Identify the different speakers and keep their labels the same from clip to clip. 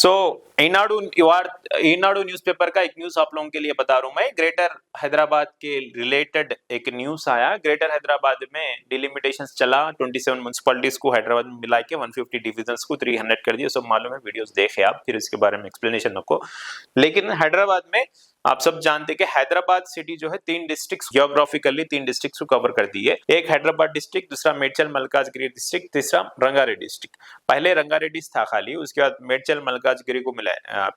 Speaker 1: सो Eenadu newspaper का एक news आप लोगों के लिए बता रहा हूं मैं। ग्रेटर हैदराबाद के रिलेटेड एक न्यूज आया। ग्रेटर हैदराबाद में डिलिमिटेशंस चला, 27 म्युनिसिपैलिटीज को हैदराबाद में मिला के 150 डिविजन्स को 300 कर दिया। सब मालूम है, वीडियोस देखे आप, फिर इसके बारे में एक्सप्लेनेशन रखो। लेकिन हैदराबाद में आप सब जानते हैं कि हैदराबाद सिटी जो है 3 डिस्ट्रिक्ट्स, जियोग्राफिकली 3 डिस्ट्रिक्ट्स को कवर करती है। एक हैदराबाद डिस्ट्रिक्ट, दूसरा मेडचल मलकाजगिरी डिस्ट्रिक्ट, तीसरा रंगारेड्डी डिस्ट्रिक्ट। पहले रंगारेड्डी था खाली, उसके बाद मेडचल मलकाजगिरी को मिला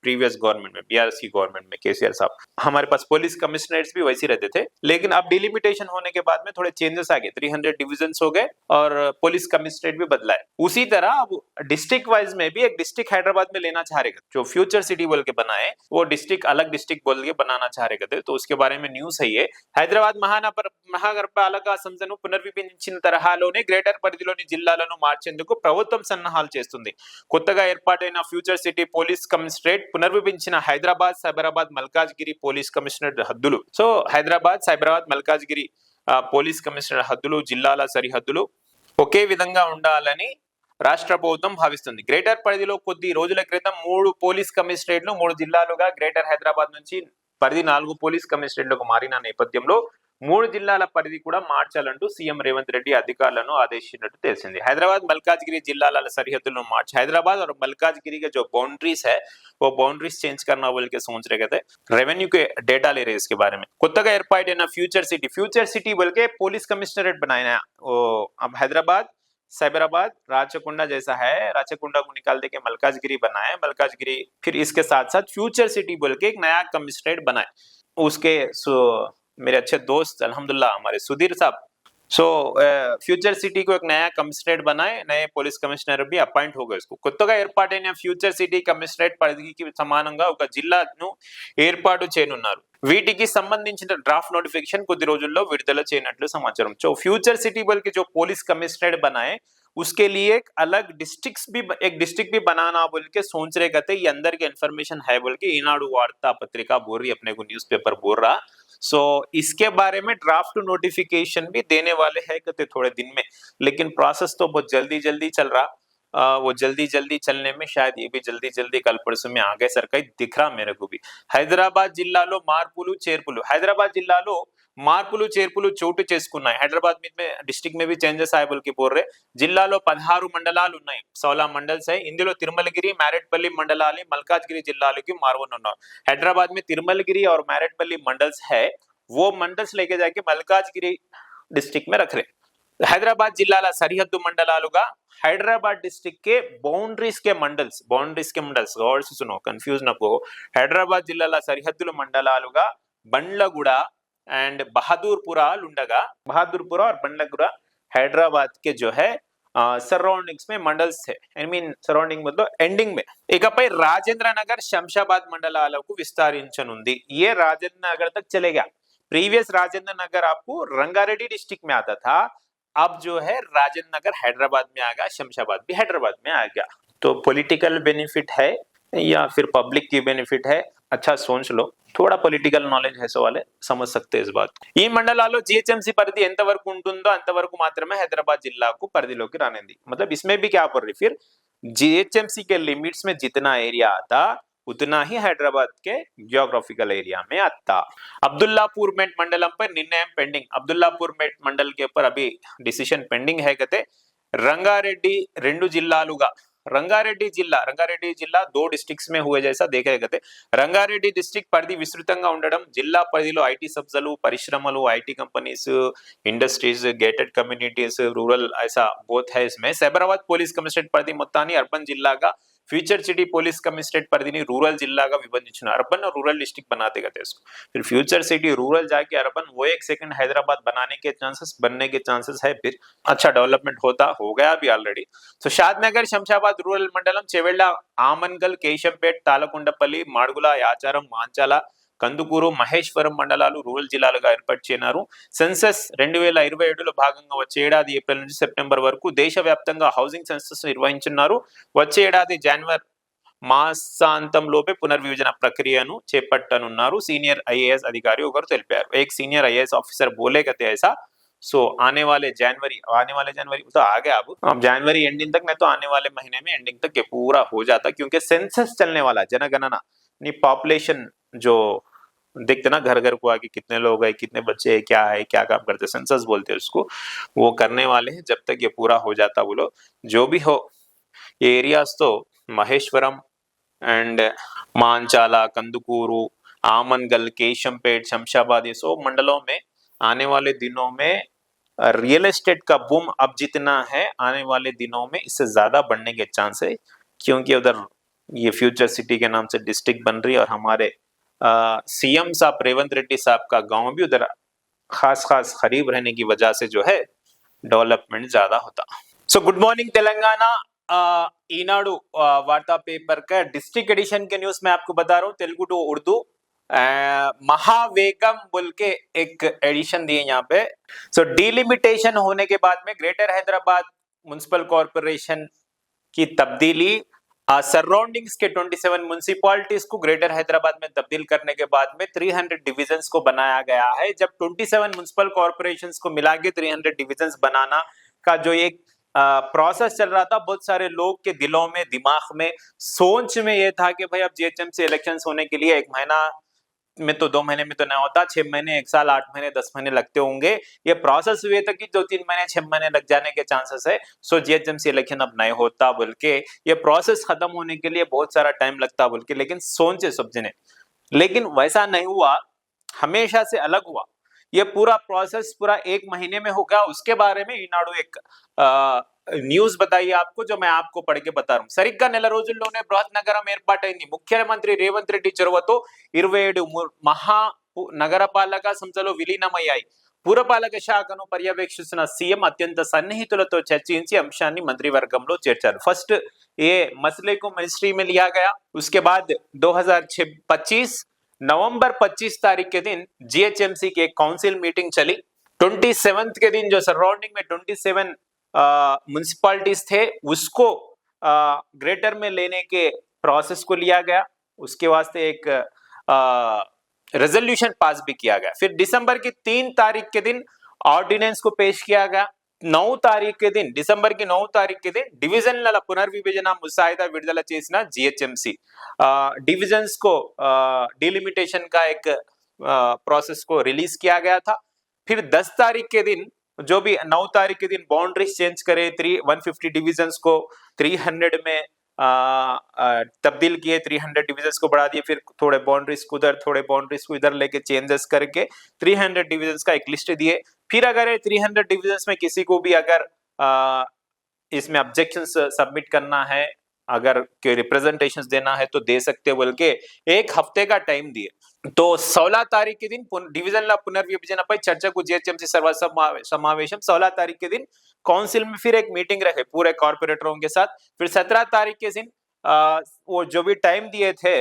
Speaker 1: प्रीवियस गवर्नमेंट में, बीआरसी गवर्नमेंट में, केसीआर साहब। हमारे पास पुलिस कमिश्नरेट्स भी वैसे रहते थे, लेकिन अब डिलिमिटेशन होने के बाद में थोड़े चेंजेस आ गए, 300 डिविजन्स हो गए और पुलिस कमिश्नरेट भी बदला है। उसी तरह अब डिस्ट्रिक्ट वाइज में भी एक डिस्ट्रिक्ट हैदराबाद में लेना चाह रहे थे, जो फ्यूचर सिटी बोल के बनाए वो डिस्ट्रिक्ट अलग डिस्ट्रिक्ट बोल के बनाना चाह रहे थे। तो उसके बारे में न्यूज है ये। హైదరాబాద్ మహానగరపాలక సంస్థను పునర్విభజించిన తరహాలోనే గ్రేటర్ పరిధిలోని జిల్లాలను మార్చేందుకు ప్రభుత్వం సన్నాహాలు చేస్తుంది. కొత్తగా ఏర్పాటైన ఫ్యూచర్ సిటీ పోలీస్ కమిషనరేట్ పునర్విభజించిన హైదరాబాద్, సైబరాబాద్, మల్కాజ్గిరి పోలీస్ కమిషనరేట్ హద్దులు. So Hyderabad, Cyberabad, Malkajgiri police commissionerate హద్దులు, జిల్లాల సరిహద్దులు ఒకే విధంగా ఉండాలని రాష్ట్ర ప్రభుత్వం భావిస్తుంది. గ్రేటర్ పరిధిలో కొద్ది రోజుల క్రితం 3 పోలీస్ కమిషనరేట్లు 3 జిల్లాలుగా గ్రేటర్ హైదరాబాద్ నుంచి పరిధి 4 పోలీస్ కమిషనరేట్లకు మారిన నేపథ్యంలో 3 జిల్లాల పరిధి కూడా మార్చాలంటూ సీఎం రేవంత్ రెడ్డి అధికారులను ఆదేశించినట్టు తెలిసింది. హైదరాబాద్ మల్కాజ్గిరి జిల్లాల సరిహద్దులను మార్చి हैदराबाद और मलकाजगिरी के जो बाउंड्रीज है वो बाउंड्रीज चेंज करना बोल के सोच रहे थे। रेवेन्यू के डेटा ले रहे इसके बारे में। కొత్తగా ఏర్పాటైన ఫ్యూచర్ సిటీ बोल के पुलिस कमिश्नरेट बनाया। अब हैदराबाद, साइबराबाद, राचकुंडा जैसा है, राचकुंडा को निकाल दे के मलकाजगिरी बनाए, मलकाजगिरी फिर इसके साथ साथ फ्यूचर सिटी बोल के एक नया कमिश्नरेट बनाए। उसके मेरे अच्छे दोस्त अल्हम्दुलिल्लाह हमारे सुधीर साहब, सो फ्यूचर सिटी को एक नया कमिश्नरेट बनाए, नए पुलिस कमिश्नर भी अपॉइंट हो गए। इसको కొత్తగా ఏర్పాటైన ఫ్యూచర్ సిటీ కమిషనరేట్ పరిధికి సమానంగా ఒక జిల్లాను ఏర్పాటు చేయనున్నారు. వీటికి సంబంధించిన డ్రాఫ్ట్ నోటిఫికేషన్ కొద్ది రోజుల్లో విడుదల చేయనున్నట్లు సమాచారం। जो फ्यूचर सिटी बोल के जो पुलिस कमिश्नरेट बनाए उसके लिए एक अलग डिस्ट्रिक्ट भी बनाना बोल के सोच रहे कहते। ये अंदर के इन्फॉर्मेशन है बोल के ईनाडू वार्ता पत्रिका बोल रही, अपने को न्यूज़पेपर बोल रहा। सो इसके बारे में ड्राफ्ट नोटिफिकेशन भी देने वाले हैं कहते थोड़े दिन में, लेकिन प्रोसेस तो बहुत जल्दी चल रहा। वो जल्दी चलने में शायद ये भी जल्दी कल परसों में आगे सर का दिख रहा मेरे को भी। హైదరాబాద్ జిల్లాలో మార్పులు చేర్పులు. హైదరాబాద్ జిల్లాలో మార్పులు చేర్పులు చోటు చేసుకున్నాయి. హైదరాబాద్ में डिस्ट्रिक्ट में भी चेंजेस आए बोल के बोल रहे। జిల్లాలో 16 మండలాలు ఉన్నాయి, 16 మండల్స్ है। ఇందులో తిరుమలగిరి, మేరేట్పల్లి మండలాలు మల్కాజ్గిరి జిల్లాలకి మారవనున్నారు। हैदराबाद में तिरुमलगिरी और मैरेटपल्ली मंडल्स है, वो मंडल्स लेके जाके मलकाजगिरी डिस्ट्रिक्ट में रख रहे। हैदराबाद जिल्लाల సరిహద్దు మండలాలుగా हैदराबाद डिस्ट्रिक्ट के बाउंड्रीज के मंडल्स गौर से सुनो, कंफ्यूज न हो। हैदराबाद जिल्लाల సరిహద్దుల మండలాలుగా బండ్లగూడ एंड बहादुरपुरा लुंडगा, बहादुरपुरा और बंडलगुड़ा हैदराबाद के जो है सराउंडिंग्स में मंडल्स थे। आई मीन सराउंडिंग मतलब ఎండింగ్ में। ఇకపై రాజేంద్ర నగర్, శంషాబాద్ మండలాలకు విస్తరించనుంది। ये राजेंद्र नगर तक चलेगा। प्रीवियस राजेंद्र नगर आपको रंगारेड्डी डिस्ट्रिक्ट में आता था, अब जो है राजेंद्र नगर हैदराबाद में आ गया, शमशाबाद भी हैदराबाद में आ गया। तो पॉलिटिकल बेनिफिट है या फिर पब्लिक की बेनिफिट है, अच्छा सोच लो। थोड़ा పొలిటికల్ నాలెడ్జ్ है వాళ్ళే समझ सकते हैं इस बात। ఈ మండలాల్లో జిహెచ్ఎంసీ పరిధి ఎంత వరకు ఉంటుందో అంతవరకు మాత్రమే హైదరాబాద్ జిల్లాకు పరిధిలోకి రానుంది। मतलब इसमें भी क्या बोल रही, फिर जीएचएमसी के लिमिट्स में जितना एरिया आता उतना ही हैदराबाद के जियोग्राफिकल एरिया में आता। अब्दुल्लापुर मेट मंडलम पर निर्णय पेंडिंग। अब्दुल्लापुर मेट मंडल के ऊपर अभी डिसीजन पेंडिंग है कहते। रंगारेड्डी 2 జిల్లాలుగా, रंगारेड्डी जिल्ला 2 डिस्ट्रिक्ट्स में हुए जैसा देखे गए। रंगारेड्डी डिस्ट्रिक्ट పరిధి విస్తృతంగా ఉండడం, జిల్లా పరిధిలో ఐటీ సబ్జలు, పరిశ్రమలు, IT companies, industries, gated communities, rural ऐसा बहुत है इसमें। సైబరాబాద్ పోలీస్ కమిషనరేట్ పరిధి మొత్తాన్ని अर्बन జిల్లాగా, फ्यूचर सिटी पुलिस कमिश्नरेट परिधि रूरल जिला का विभाजन, अर्बन और रूरल डिस्ट्रिक्ट बनाते गए इसको। फिर फ्यूचर सिटी रूरल जाके अर्बन, वो एक सेकंड हैदराबाद बनने के चांसेस है। फिर अच्छा डेवलपमेंट हो गया भी ऑलरेडी। तो शादनगर, शमशाबाद रूरल मंडलम, చెవెళ్ళ, ఆమన్గల్, కేశంపేట్, తాళకొండపల్లి, మాడుగుల, యాచారం, మాంచాల, కందుకూరు, మహేశ్వరం మండలాలు రూరల్ జిల్లాలుగా ఏర్పాటు చేయనారు। సెన్సస్ 2027లో భాగంగా వచ్చే ఏడాది ఏప్రిల్ నుంచి సెప్టెంబర్ వరకు దేశవ్యాప్తంగా హౌసింగ్ సెన్సస్ నిర్వహించున్నారు। వచ్చే ఏడాది జనవరి మాసాంతంలోపే పునర్విభజన ప్రక్రియను చేపట్టనున్నారు। సీనియర్ ఐఏఎస్ అధికారి ఒకరు తెలిపారు। एक सीनियर आईएएस ऑफिसर बोले कहते ऐसा। सो आने वाले जनवरी तो आ गया अब जनवरी एंडिंग तक, नहीं तो आने वाले महीने में एंडिंग तक ये पूरा हो जाता, क्योंकि सेंसस चलने वाला, जनगणना नहीं, पॉपुलेशन जो देखते ना घर घर को आके कितने लोग है, कितने बच्चे है, क्या काम करते, सेंसस बोलते हैं उसको, वो करने वाले हैं। जब तक ये पूरा हो जाता बोलो, जो भी हो, ये एरियाज तो महेश्वरम एंड मानचाला, कंदुकूरू, आमनगल, केशमपेट, शमशाबाद, ये सब मंडलों में आने वाले दिनों में रियल एस्टेट का बूम अब जितना है, आने वाले दिनों में इससे ज्यादा बढ़ने के चांस है, क्योंकि उधर ये फ्यूचर सिटी के नाम से डिस्ट्रिक्ट बन रही है, और हमारे सीएम साहब रेवंत रेड्डी साहब का गांव भी उधर खास करीब रहने की वजह से जो है डेवलपमेंट ज्यादा होता। So good morning Telangana, Eenadu वार्ता पेपर का डिस्ट्रिक्ट एडिशन के न्यूज मैं आपको बता रहा हूँ, तेलुगु टू उर्दू, महावेगम बोल के एक एडिशन दिए यहाँ पे। सो डिलिमिटेशन होने के बाद में ग्रेटर हैदराबाद म्युनिसिपल कॉर्पोरेशन की तब्दीली, सराउंडिंग्स के 27 म्युनिसिपैलिटीज को ग्रेटर हैदराबाद में तब्दील करने के बाद में 300 डिविजन्स को बनाया गया है। जब 27 म्युनिसिपल कॉर्पोरेशंस को मिला के 300 डिविजन्स बनाना का जो एक प्रोसेस चल रहा था, बहुत सारे लोग के दिलों में, दिमाग में, सोच में ये था कि भाई अब जीएचएमसी इलेक्शंस होने के लिए 1 महीना में तो 2 महीने में तो नहीं होता, 6 महीने, 1 साल, 8 महीने, 10 महीने लगते होंगे। ये प्रोसेस हुए तक कि 2-3 महीने, 6 महीने लग जाने के चांसेस है। सो जीएचएमसी इलेक्शन अब नहीं होता बोल के, ये प्रोसेस खत्म होने के लिए बहुत सारा टाइम लगता बोल के, लेकिन सोचे समझे, लेकिन वैसा नहीं हुआ, हमेशा से अलग हुआ। ये पूरा प्रोसेस पूरा 1 महीने में होगा। उसके बारे में ఈనాడు एक న్యూస్ बताइए आपको, जो मैं आपको पढ़ के बता रहा हूँ। సరిగ్గా నెల రోజుల్లోనే బృహత్ నగరం ఏర్పాటైంది। ముఖ్యమంత్రి రేవంత్ రెడ్డి చొరవతో 27 మహా నగరపాలక సంస్థలు విలీనమయ్యాయి। పురపాలక శాఖను పర్యవేక్షిస్తున్న సీఎం అత్యంత సన్నిహితులతో చర్చించి అంశాన్ని మంత్రివర్గంలో చేర్చారు। फर्स्ट ये मसले को मिनिस्ट्री में लिया गया। उसके बाद 2025 नवंबर 25 तारीख के दिन जीएचएमसी की एक काउंसिल मीटिंग चली। 27 के दिन जो सराउंडिंग में 27 म्युनिसिपैलिटीज थे, उसको ग्रेटर में लेने के प्रोसेस को लिया गया। उसके वास्ते एक रेजोल्यूशन पास भी किया गया। फिर दिसंबर की 3 तारीख के दिन ऑर्डिनेंस को पेश किया गया। 9 तारीख के दिन, दिसंबर की 9 तारीख के दिन డివిజన్ల పునర్విభజన ముసాయిదా విడుదల చేసిన जीएचएमसी डिविजन्स को डिलिमिटेशन का एक प्रोसेस को रिलीज किया गया था। फिर 10 तारीख के दिन, जो भी 9 तारीख के दिन बाउंड्रीज चेंज करे, 150 डिविजन्स को 300 में तब्दील किए, 300 डिविजन्स को बढ़ा दिए। फिर थोड़े बाउंड्रीज को उधर, थोड़े बाउंड्रीज को इधर लेके चेंजेस करके 300 डिविजन्स का एक लिस्ट दिए। फिर अगर 300 डिविजन्स में किसी को भी अगर इसमें ऑब्जेक्शंस सबमिट करना है, अगर के रिप्रेजेंटेशंस देना है तो दे सकते बोल के 1 हफ्ते का टाइम दिए। तो 16 तारीख के दिन डिविजन पुनर्विभजनपై చర్చకు जीएचएमसी सर्वसमावेशम 16 तारीख के दिन काउंसिल में फिर एक मीटिंग रखे पूरे कॉर्पोरेटरों के साथ। फिर 17 तारीख के दिन वो जो भी टाइम दिए थे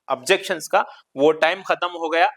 Speaker 1: ऑब्जेक्शंस का, वो टाइम खत्म हो गया।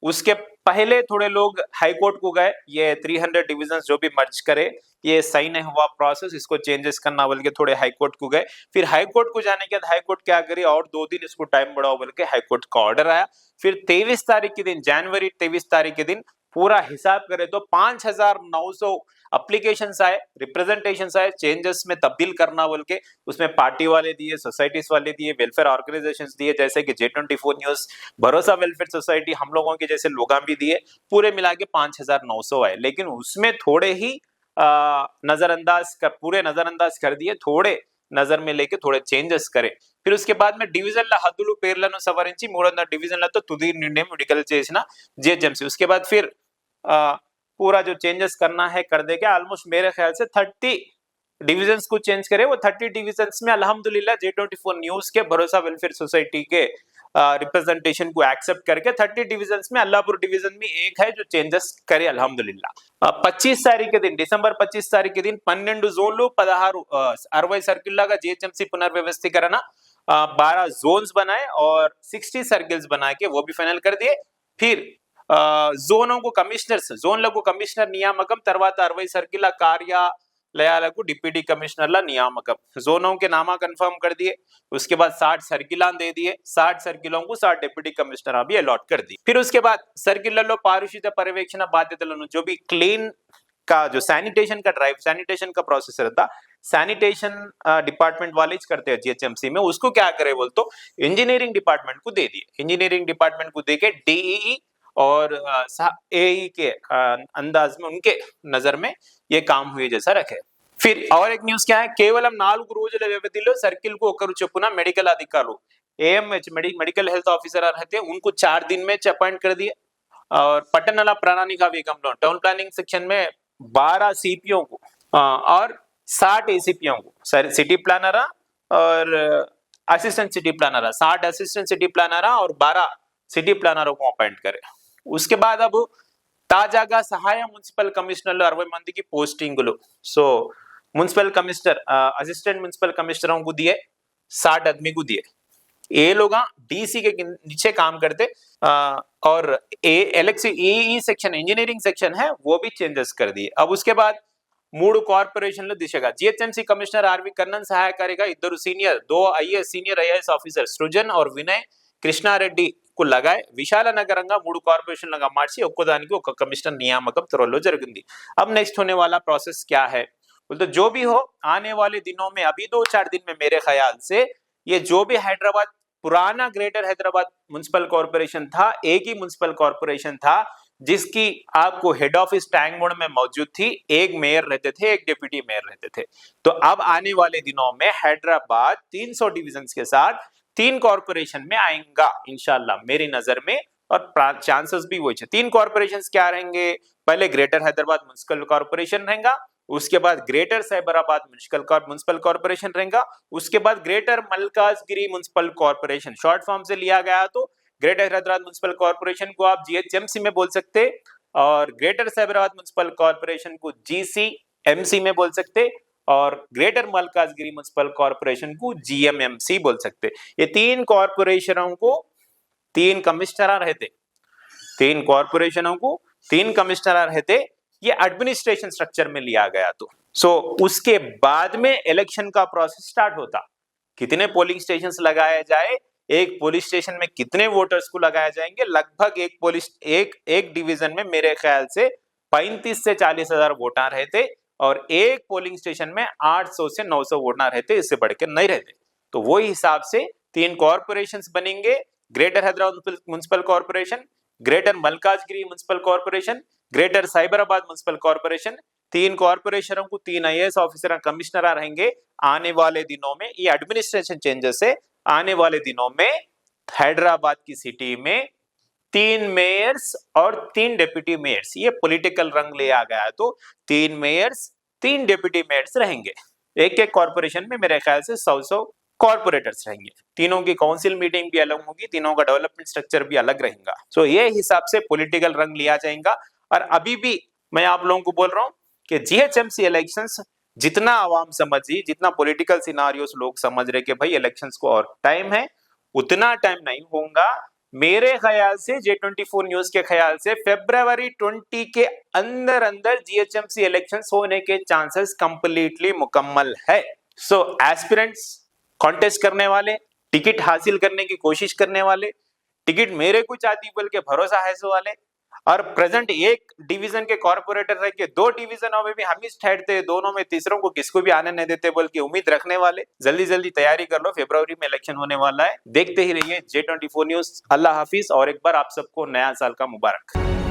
Speaker 1: उसके पहले थोड़े लोग हाई कोर्ट को गए, ये 300 डिविजन्स जो भी मर्ज करे, ये सही नहीं हुआ प्रोसेस, इसको चेंजेस करना बोल के थोड़े हाई कोर्ट को गए। फिर हाई कोर्ट को जाने के बाद हाई कोर्ट क्या करी, और 2 दिन इसको टाइम बढ़ाओ बोल के हाई कोर्ट का ऑर्डर आया। फिर 23 तारीख के दिन, जनवरी 23 तारीख के दिन पूरा हिसाब करें तो 5900 एप्लीकेशंस आए, रिप्रेजेंटेशंस आए, चेंजेस में तब्दील करना बोल के। उसमें पार्टी वाले दिए, सोसाइटीज वाले दिए, वेलफेयर ऑर्गेनाइजेशंस दिए, जैसे कि J24 न्यूज, भरोसा वेलफेयर सोसाइटी, हम लोगों के जैसे लोग भी दिए। पूरे मिला के 5900 आए, लेकिन उसमें थोड़े ही पूरे नजरअंदाज कर दिए, थोड़े नजर में लेके थोड़े चेंजेस करे। फिर उसके बाद में డివిజన్ల హద్దులు పేర్లను సవరించి 300 డివిజన్లతో తుది నిర్ణయం విడుదల చేసిన जीएचएमसी। उसके बाद फिर पूरा जो चेंजेस करना है कर देगा। ऑलमोस्ट मेरे ख्याल से 30 डिविजन्स को चेंज करे। वो 30 डिविजन्स में अल्हम्दुलिल्लाह J24 न्यूज के, भरोसा वेलफेयर सोसाइटी के रिप्रेजेंटेशन को एक्सेप्ट करके 30 डिविजन्स में अल्लाहपुर डिवीजन में एक है जो चेंजेस करे अल्हम्दुलिल्लाह। 25 तारीख के दिन, डिसेंबर 25 तारीख के दिन 12 జోన్లు 60 सर्किल जीएचएमसी पुनर्व्यवस्थीकरण 12 जोन्स बनाए और 60 सर्किल्स बना के वो भी फाइनल कर दिए। फिर జోన్లకు కమిషనర్స్, జోన్లకు కమిషనర్ నియామకం, తర్వాత 60 సర్కిల్ కార్య లయాలకు డిప్యూటీ కమిషనర్ల నియామకం जोनों के नामा कंफर्म कर दिए उसके बाद 60 सर्किल दे दिए 60 सर्किलों को 60 डिप्यूटी कमिश्नर भी अलॉट कर दी फिर उसके बाद सर्किल पारिशुद्ध पर्यवेक्षण బాధ్యతలను जो भी क्लीन का जो सैनिटेशन का ड्राइव सैनिटेशन का प्रोसेस रहता सैनिटेशन डिपार्टमेंट वाले ही करते हैं जीएचएमसी में उसको क्या करे बोल तो इंजीनियरिंग डिपार्टमेंट को दे दिए इंजीनियरिंग डिपार्टमेंट को देके डीई और एई के अंदाज में उनके नजर में ये काम हुए जैसा रखे फिर और एक न्यूज क्या है కేవలం 4 రోజుల వ్యవధిలో సర్కిల్ కు ఒకరు చొప్పున మెడికల్ అధికారులు एएमएच मेडिकल हेल्थ ऑफिसर रहते हैं उनको 4 दिन में अपॉइंट कर दिए और पट्टनला प्रणालिका वेगंలో टाउन प्लानिंग सेक्शन में 12 सीपीओ को और 60 एसीपीओ को सिटी प्लानर और assistant city planner 60 assistant city planner और 12 सिटी प्लानरों को अपॉइंट करे उसके बाद अब తాజాగా సహాయ మున్సిపల్ కమిషనర్లు 60 మందికి పోస్టింగులు so municipal commissioner assistant municipal कमिश्नरों को दिए 60 आदमी को दिए ये लोग डीसी के नीचे काम करते और ई सेक्शन इंजीनियरिंग सेक्शन है वो भी चेंजेस कर दिए अब उसके बाद 3 కార్పొరేషన్ల దిశగా जीएचएमसी कमिश्नर आरवी कन्नन సహాయకారిగా 2 senior 2 IAS senior IAS officer सृजन और विनय కృష్ణారెడ్డి కు लगाए విశాల నగరంగా 3 కార్పొరేషన్లుగా మార్చి ఒక్కొదానికి ఒక కమిషనర్ నియామకం త్వరలో జరిగింది अब नेक्स्ट होने वाला प्रोसेस क्या है तो जो भी हो आने वाले दिनों में अभी 2-4 दिन में मेरे ख्याल से ये जो भी हैदराबाद पुराना ग्रेटर हैदराबाद म्युनिसिपल कॉर्पोरेशन था एक ही म्युनिसिपल कॉर्पोरेशन था जिसकी आपको हेड ऑफिस टैंक मोड़ में मौजूद थी एक मेयर रहते थे एक डिप्टी मेयर रहते थे तो अब आने वाले दिनों में हैदराबाद 300 डिविजन के साथ 3 कॉर्पोरेशन में आएगा इंशाल्लाह मेरी नजर में और चांसेस भी वही 3 कॉर्पोरेशन क्या रहेंगे पहले ग्रेटर हैदराबाद म्युनिसिपल कॉर्पोरेशन रहेगा उसके बाद ग्रेटर साइबराबाद म्युनिसिपल कॉर्पोरेशन रहेगा उसके बाद greater Malkajgiri municipal corporation short form से लिया गया तो ग्रेटर हैदराबाद म्युनिसिपल कॉर्पोरेशन को आप जीएचएमसी में बोल सकते और ग्रेटर साइबराबाद म्युनिसिपल कॉर्पोरेशन को जीसीएमसी में बोल सकते और ग्रेटर मलकाजगिरी म्युनिसिपल कॉर्पोरेशन को जीएमएमसी बोल सकते ये 3 कॉर्पोरेशनों को 3 कमिश्नर रहते 3 कॉर्पोरेशनों को 3 कमिश्नर रहते ये एडमिनिस्ट्रेशन स्ट्रक्चर में लिया गया तो उसके बाद में इलेक्शन का प्रोसेस स्टार्ट होता कितने पोलिंग स्टेशंस लगाए जाए एक पुलिस स्टेशन में कितने वोटर्स को लगाए जाएंगे लगभग एक डिवीजन में मेरे ख्याल से 35 से 40 हजार वोटर रहते और एक पोलिंग स्टेशन में 800 से 900 वोटर रहते इससे बढ़कर नहीं रहते तो वो हिसाब से 3 कॉर्पोरेशंस बनेंगे greater Hyderabad municipal corporation greater Malkajgiri municipal corporation greater Cyberabad municipal corporation 3 कॉर्पोरेशनों को 3 आईएएस ऑफिसर कमिश्नर रहेंगे आने वाले दिनों में ये एडमिनिस्ट्रेशन चेंजेस से आने वाले दिनों में हैदराबाद की सिटी में 3 मेयर्स और 3 डिप्टी मेयर्स ये पॉलिटिकल रंग ले आ गया तो 3 मेयर्स 3 डिप्टी मेयर्स रहेंगे एक कॉर्पोरेशन में मेरे ख्याल से 100 कॉर्पोरेटर्स रहेंगे तीनों की काउंसिल मीटिंग भी अलग होगी तीनों का डेवलपमेंट स्ट्रक्चर भी अलग रहेगा सो ये हिसाब से पॉलिटिकल रंग लिया जाएगा और अभी भी मैं आप लोगों को बोल रहा हूं कि जीएचएमसी इलेक्शंस जितना आवाम समझी जितना पॉलिटिकल सिनारियोस लोग समझ रहे कि भाई इलेक्शंस को और टाइम है उतना टाइम नहीं होगा मेरे ख्याल से J24 न्यूज के ख्याल से February 20 के अंदर जीएचएमसी इलेक्शंस होने के चांसेस कंप्लीटली मुकम्मल है सो एस्पिरेंट्स कॉन्टेस्ट करने वाले टिकट हासिल करने की कोशिश करने वाले टिकट मेरे को चाहती बोल के भरोसा है सो वाले और प्रेजेंट एक डिवीजन के कॉर्पोरेटर रह के 2 डिवीजनों में भी हम ही ठहरते दोनों में तीसरों को किसको भी आने नहीं देते बोल के उम्मीद रखने वाले जल्दी तैयारी कर लो फरवरी में इलेक्शन होने वाला है देखते ही रहिए J24 न्यूज अल्लाह हाफिज और एक बार आप सबको नया साल का मुबारक